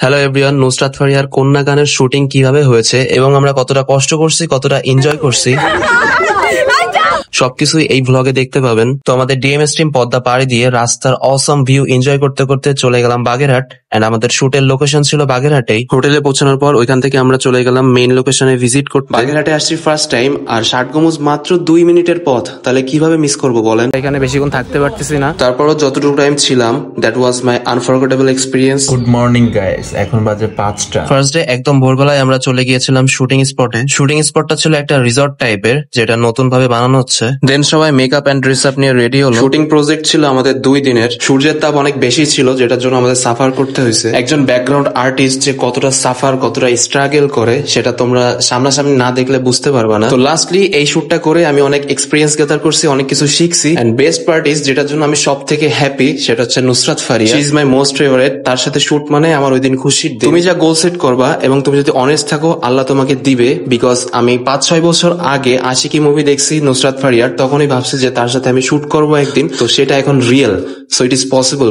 Hello everyone, Nusrat ফারিয়ার কন্যা গানের শুটিং কিভাবে হয়েছে এবং আমরা কতটা কষ্ট করছি, কতটা এনজয় করছি সবকিছুই এই ভ্লগে দেখতে পাবেন। তো আমাদের ডিএমএস টিম পদ্মা পাড়ি দিয়ে রাস্তার অসম ভিউ এনজয় করতে করতে চলে গেলাম বাগেরহাট। এন্ড আমাদের শুটের লোকেশন ছিল বাগেরহাটেই। হোটেলে পৌঁছানোর পর ওইখান থেকে আমরা চলে গেলাম মেইন লোকেশনে ভিজিট করতে। বাগেরহাটে আসছি ফার্স্ট টাইম, আর 60 গম্বুজ মাত্র 2 মিনিটের পথ, তাহলে কিভাবে মিস করবো বলেন। এখানে বেশিক্ষণ থাকতে পারতেছি না, তারপরও যতটুকু টাইম ছিলাম that was my unforgettable experience. Good morning guys, এখন বাজে 5টা। ফার্স্ট ডে একদম ভোরবেলায় আমরা চলে গিয়েছিলাম শুটিং স্পটে। শুটিং স্পটটা ছিল একটা রিসর্ট টাইপের, যেটা নতুন ভাবে বানানো হচ্ছে। দেন সবাই মেকআপ এন্ড ড্রেস আপ নিয়ে রেডি হলো। শুটিং প্রজেক্ট ছিল আমাদের 2 দিনের। সূর্যের তাপ অনেক বেশি ছিল, যেটার জন্য আমাদের সাফার করতে হয়েছে। একজন ব্যাকগ্রাউন্ড আর্টিস্ট যে কতটা সাফার, কতটা স্ট্রাগল করে, সেটা তোমরা সামনাসামনি না দেখলে বুঝতে পারবা না। তো লাস্টলি এই শুটটা করে আমি অনেক এক্সপিরিয়েন্স গেদার করছি, অনেক কিছু শিখছি। এন্ড বেস্ট পার্ট ইজ, যেটার জন্য আমি সব থেকে হ্যাপি, সেটা হচ্ছে Nusrat Faria. She is my most favourite. তার সাথে শুট মানে আমার ওই দিন খুশির দিন। তুমি যা গোল সেট করবা এবং তুমি যদি অনেস্ট থাকো, আল্লাহ তোমাকে দিবে। বিকজ আমি 5-6 বছর আগে আশিকি মুভি দেখছি নুসরাত ফারিয়ার, তখনই ভাবছি যে তার সাথে আমি শুট করবো একদিন। তো সেটা এখন real, so it is possible.